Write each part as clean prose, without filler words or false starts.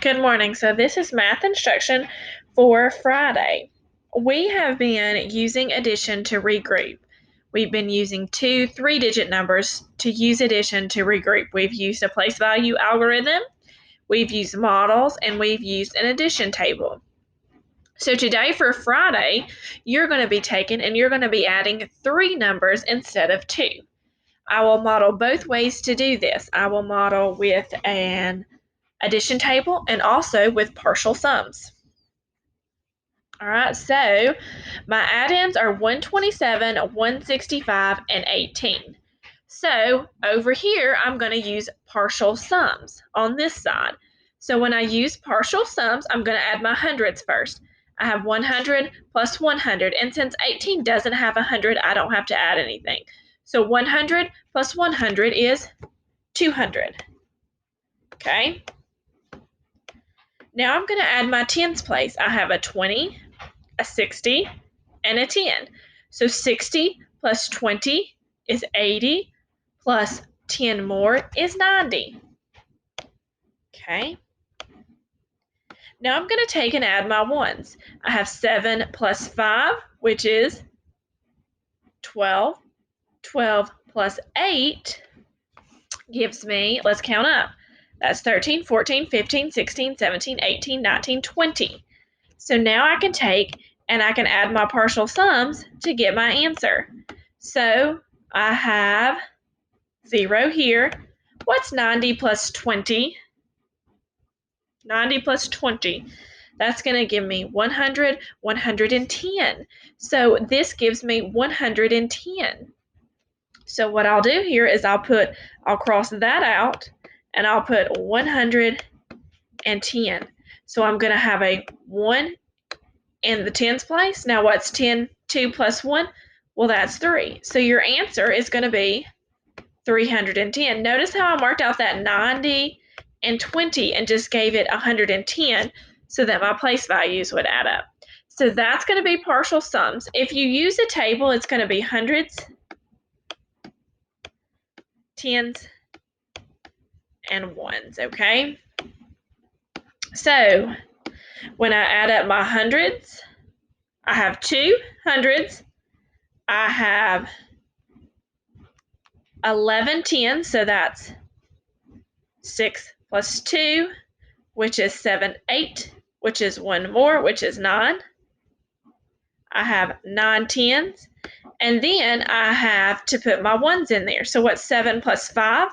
Good morning. So this is math instruction for Friday. We have been using addition to regroup. We've been using 2 3-digit numbers to use addition to regroup. We've used a place value algorithm, we've used models, and we've used an addition table. So today for Friday, you're going to be taking and you're going to be adding 3 numbers instead of 2. I will model both ways to do this. I will model with an addition table and also with partial sums. All right, so my add-ins are 127, 165, and 18. So over here, I'm going to use partial sums on this side. So when I use partial sums, I'm going to add my hundreds first. I have 100 plus 100, and since 18 doesn't have 100, I don't have to add anything. So 100 plus 100 is 200. Okay. Now I'm going to add my tens place. I have a 20, a 60, and a 10. So 60 plus 20 is 80, plus 10 more is 90. Okay. Now I'm going to take and add my ones. I have 7 plus 5, which is 12. 12 plus 8 gives me, let's count up. That's 13, 14, 15, 16, 17, 18, 19, 20. So now I can take and I can add my partial sums to get my answer. So I have 0 here. What's 90 plus 20? 90 plus 20. That's going to give me 100, 110. So this gives me 110. So what I'll do here is I'll cross that out and I'll put 110. So I'm going to have a 1 in the tens place. Now what's 10, 2 plus 1? Well, that's 3. So your answer is going to be 310. Notice how I marked out that 90 and 20 and just gave it 110 so that my place values would add up. So that's going to be partial sums. If you use a table, it's going to be hundreds, tens, and ones, okay? So when I add up my hundreds, I have 2 hundreds, I have 11 tens, so that's 6 plus 2, which is 7, 8, which is 1 more, which is 9. I have 9 tens, and then I have to put my ones in there. So what's 7 plus 5?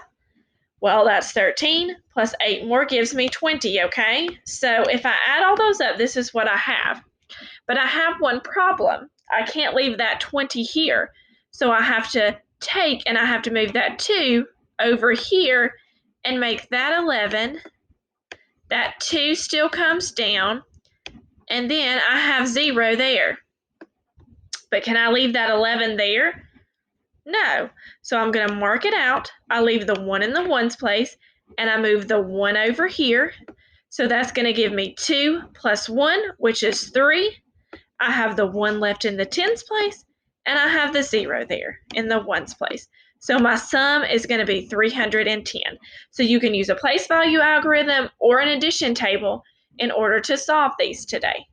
Well, that's 13, plus 8 more gives me 20, okay? So if I add all those up, this is what I have. But I have one problem. I can't leave that 20 here. So I have to take and I have to move that 2 over here and make that 11. That 2 still comes down. And then I have 0 there. But can I leave that 11 there? No. So I'm going to mark it out. I leave the 1 in the ones place, and I move the 1 over here. So that's going to give me 2 plus 1, which is 3. I have the 1 left in the tens place, and I have the 0 there in the ones place. So my sum is going to be 310. So you can use a place value algorithm or an addition table in order to solve these today.